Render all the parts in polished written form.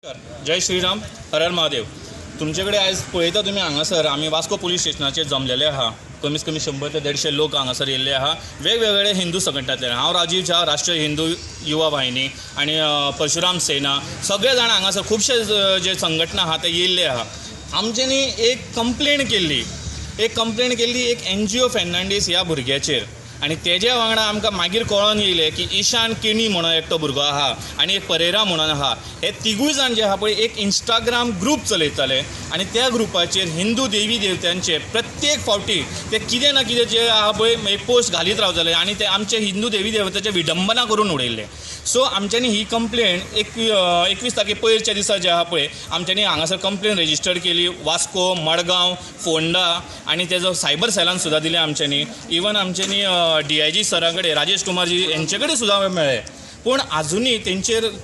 जय श्रीराम, हर हर महादेव. तुमच्याकडे आज पळयता तुम्ही हांगासर आमी वास्को पुलीस स्टेशनाचेर जमलेले आहा. कमीत कमी 100 ते 150 लोक हांगासर येयल्ले आहा, वेगवेगळे हिंदू संघटनांतले. हांव राजीव झा, राष्ट्रीय हिंदू युवा वाहिनी आणि परशुराम सेना, सगळे जाण हांगासर खुबशे जे संघटना आहा ते येयल्ले आहा. आमच्यांनी एक कंप्लेंट केल्ली एक NGO फेर्नांडीस ह्या भुरग्याचेर, आनी तेज्या वांगडा आमकां मागीर कळोन येयलें की ईशान केनी म्हणून एकटो भुरगो आहा आनी एक परेरा म्हणून आहा. हे तिगूय जाण जे आहा पळय एक इंस्टाग्राम ग्रूप चलयताले आनी त्या ग्रुपाचेर हिंदू देवी देवत्यांचे प्रत्येक फावटी ते कितें ना कितें जे आहा पळय पोस्ट घालीत रावताले आनी ते आमचे हिंदू देवी देवतांचे विडंबना करून उडयल्ले. सो आमच्यांनी ही कंप्लेंट 21 तारखे पयरच्या दिसा जे आहा पळय आमच्यांनी हांगासर कंप्लेंट रेजिस्टर केली. वास्को, मडगांव, फोंडा आनी तेजो सायबर सेलान सुद्दां दिलें आमच्यांनी. इवन आमच्यांनी DIG सरा कडेन, राजेश कुमारजी यांचे कडेन सुद्दां मेळ्ळे, पूण आजुनूय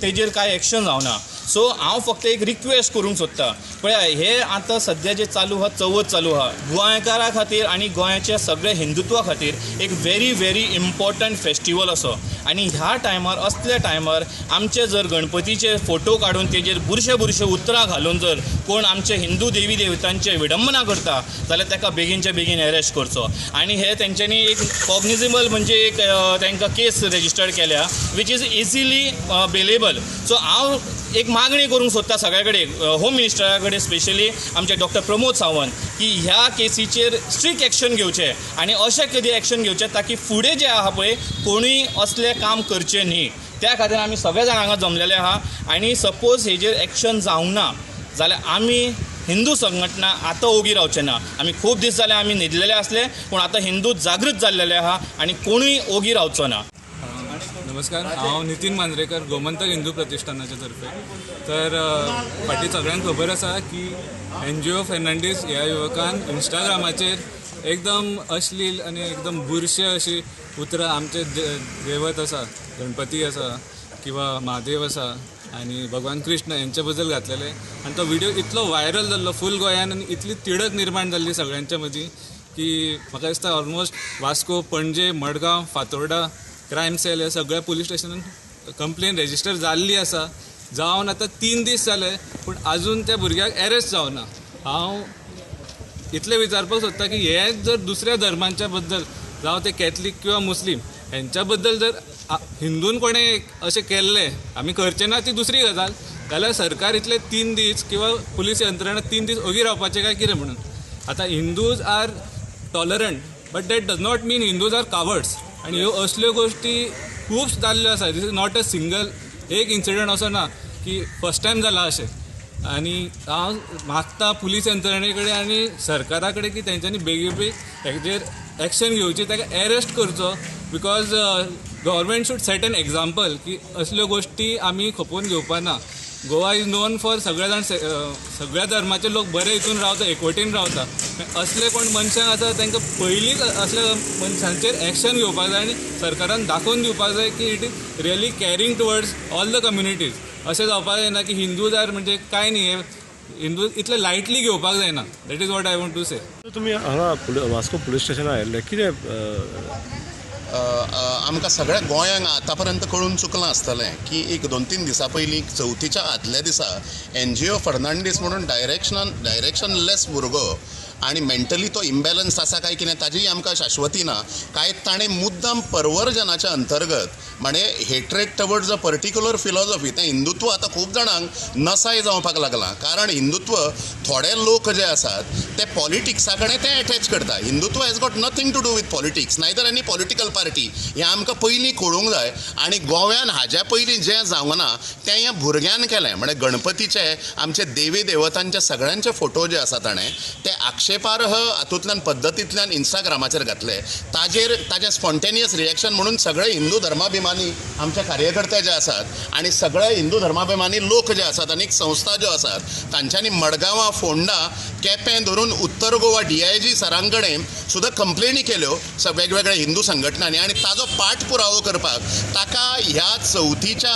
तेजेर कांय एक्शन जावना. सो हांव फक्त एक रिक्वेस्ट करूंक सोदतां, पळय हे आतां सद्या जे चालू आहा, चवथ चालू आहा, गोंयकारां खातीर आनी गोंयाच्या सगळ्या हिंदुत्वा खातीर एक व्हेरी इम्पॉर्टंट फेस्टिवल असो. आनी ह्या टायमार असल्या टायमार आमचे जर गणपतीचे फोटो काडून तेजेर बुरशे उतरां घालून जर कोण आमचे हिंदू देवी देवतांचे विडंबना करता जाल्यार ताका बेगीनच्या बेगीन अरेस्ट करचो. आनी हे तेंच्यांनी एक कॉग्निजेबल म्हणजे एक तांकां केस रेजिस्टर्ड केल्या which is easily bailable. So हांव एक मागणी करूंक सोदता सगळ्या कडेन, होम मिनिस्टरा कडेन स्पेशली आमचे डॉक्टर प्रमोद सावंत, की ह्या केसीचेर स्ट्रिक्ट एक्शन घेवचें आनी अशें कधी एक्शन घेवचें ताकी फुडें जे आहा पळय कोणूय असलें काम करचें न्ही. त्या खातीर आमी सगळे जाण हांगा जमलेले आहा. आनी सपोज हेजेर एक्शन जावंक ना जाल्यार आमी हिंदू संघटना आतां ओगी रावचे ना. आमी खूब दीस जाले आमी न्हिदलेले आसले, पूण आतां हिंदू जागृत जाल्लेले आहा आनी कोणूय ओगी रावचो ना. नमस्कार, हांव नितीन मांद्रेकर, गोमंतक हिंदू प्रतिश्ठानाचे तर्फे. तर फाटीं सगळ्यांक खबर आसा की NGO फेर्नांडीस ह्या युवकान इंस्टाग्रामाचेर एकदम अश्लील आनी एकदम बुरशे अशी उतरां आमचे देवत आसा, गणपती आसा किंवा महादेव आसा आनी भगवान कृष्ण यांच्या बद्दल घातलेले. आनी तो व्हिडिओ इतलो व्हायरल जाल्लो फूल गोंयान आनी इतली तिडक निर्माण जाल्ली सगळ्यांच्या मदीं की म्हाका दिसता ऑलमोस्ट वास्को, पणजे, मडगांव, फातोर्डा क्रायम सेल ह्या सगळ्या पुलीस स्टेशनान कंप्लेन रेजिस्टर जाल्ली आसा. जावन आतां 3 दीस जाले, पूण आजून त्या भुरग्याक अरेस्ट जावना. हांव इतलें विचारपाक सोदता की हे जर दुसऱ्या धर्मांच्या बद्दल, जावं ते कॅथलीक किंवा मुस्लीम, हेंच्या बद्दल जर हिंदून कोणें अशें केल्लें, आमी करचें ना ती दुसरी गजाल, जाल्यार सरकार इतले 3 दीस किंवा पुलीस यंत्रणा 3 दीस ओगी रावपाचें काय कितें म्हणून. आतां Hindus are tolerant, but that does not mean Hindus are cowards. आनी ह्यो असल्यो गोश्टी खूब जाल्ल्यो आसा. This is not a single एक इन्सिडंट असो ना की फर्स्ट टायम जाला अशें. आनी हांव मागता पुलीस यंत्रणे कडेन आनी सरकारा कडेन की तेंच्यांनी बेगीन हेजेर एक्शन घेवची, ताका अरेस्ट करचो. Because government should set an example की असल्यो गोश्टी आमी खपोवन घेवपा ना. गोवा इज नोन फॉर सगळे जाण सगळ्या धर्माचे लोक बरे हितून रावता, एकवटीन रावता. असले कोण मनशां आसा तांकां पयलींच असल्या मनशांचेर एक्शन घेवपाक जाय आनी सरकारान दाखोवन दिवपाक जाय की it is really carrying towards all the communities. अशें जावपाक जायना की हिंदू जाल्यार म्हणजे कांय न्ही, हे हिंदू इतले लायटली घेवपाक जायना. That is what I want to say. तुमी हांगा वास्को पुलीस स्टेशनार आयिल्ले कितें आमकां सगळ्या गोंयांक आतां पर्यंत कळून चुकलां आसतलें की एक 2-3 दिसां पयलीं चवथीच्या आदल्या दिसा NGO फेर्नांडीस म्हणून डायरेक्शनलेस भुरगो आनी मेंटली तो इम्बॅलन्स आसा काय कितें ताजीय आमकां शाश्वती ना. काय ताणें मुद्दाम परवर्जनाच्या अंतर्गत म्हणजे hatred towards a particular philosophy, तें हिंदुत्व आतां खूब जाणांक नसाय जावपाक लागलां. कारण हिंदुत्व थोडे लोक जे आसात ते पॉलिटिक्सा कडेन ते अटॅच करता. Hindutva has got nothing to do with politics, neither any political party. हें आमकां पयलीं कळूंक जाय. आनी गोंयान हाज्या पयलीं जें जावंक ना तें ह्या भुरग्यान केलें. म्हणजे गणपतीचे आमचे देवी देवतांचे सगळ्यांचे फोटो जे आसा ताणें ते आक्षेपार्ह हातूंतल्यान पद्दतींतल्यान इंस्टाग्रामाचेर घातले. ताजें स्पॉन्टेनियस रिएक्शन म्हणून सगळे हिंदू धर्माभिमानी आमचे कार्यकर्ते जे आसात आनी सगळे हिंदू धर्माभिमानी लोक जे आसात आनी संस्था ज्यो आसात तांच्यांनी मडगांवां, फोंडा, केपें धरून उत्तर गोवा DIG सरां कडेन सुद्दां कंप्लेनी केल्यो वेगवेगळ्या हिंदू संघटनांनी. आनी ताजो पाठपुरावो करपाक ताका ह्या चवथीच्या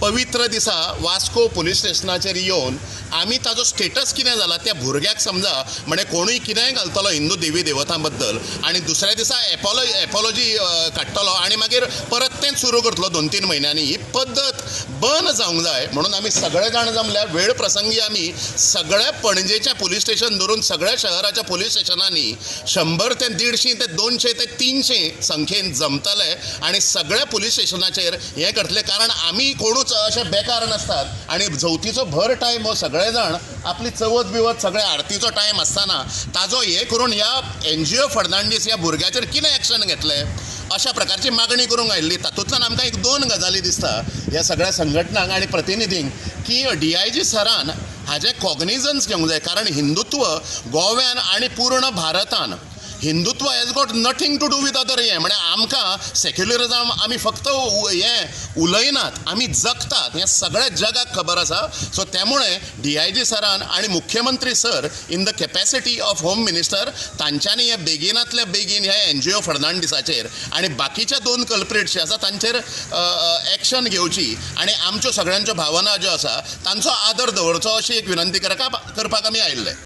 पवित्र दिसा वास्को पुलीस स्टेशनाचेर येवन आमी ताजो स्टेटस कितें जाला त्या भुरग्याक समजा म्हणजे कोणूय कितेंय घालतलो हिंदू देवी देवतां बद्दल आनी दुसऱ्या दिसा एपॉलॉजी काडटलो आनी मागीर परत तें सुरू करतलो 2-3 म्हयन्यांनी. ही पद्दत बंद जावंक जाय म्हणून आमी सगळे जाण जमल्या. वेळ प्रसंगी आमी सगळ्या पणजेच्या पुलीस स्टेशन धरून सगळ्या शहराच्या पुलीस स्टेशनांनी 100 ते 150 ते 200 ते 300 संख्येन जमतले आनी सगळ्या पुलीस स्टेशनाचेर हें करतले. कारण आमी कोणूच अशे बेकार नासतात आनी चवथीचो भर टायम हो सगळे जाण आपली चवथ बिवत सगळे आरतीचो टायम आसतना ताजो हे करून ह्या एनजीओ फर्नांडीस ह्या भुरग्याचेर कितें एक्शन घेतले अशा प्रकारची मागणी करूंक आयिल्ली. तातूंतल्यान आमकां 2 गजाली दिसता ह्या सगळ्या संघटनांक आनी प्रतिनिधींक की DIG सरान हाजें कॉग्निजन्स घेवंक जाय. कारण हिंदुत्व गोव्यान आनी पूर्ण भारतान Hindutva has got nothing to do with other हें म्हणजे आमकां सेक्युलरिझम आमी फक्त हें उलयनात आमी जगतात हें सगळ्या जगाक खबर आसा. सो त्यामुळे DIG सरान आनी मुख्यमंत्री sir in the capacity of home minister तांच्यांनी हें बेगिनांतल्या बेगीन ह्या एनजीओ फर्नांडीसाचेर आनी बाकीच्या 2 कल्प्रिट्स जे आसा तांचेर एक्शन घेवची आनी आमच्यो सगळ्यांच्यो भावना ज्यो आसा तांचो आदर दवरचो अशी एक विनंती करपाक आमी आयिल्ले.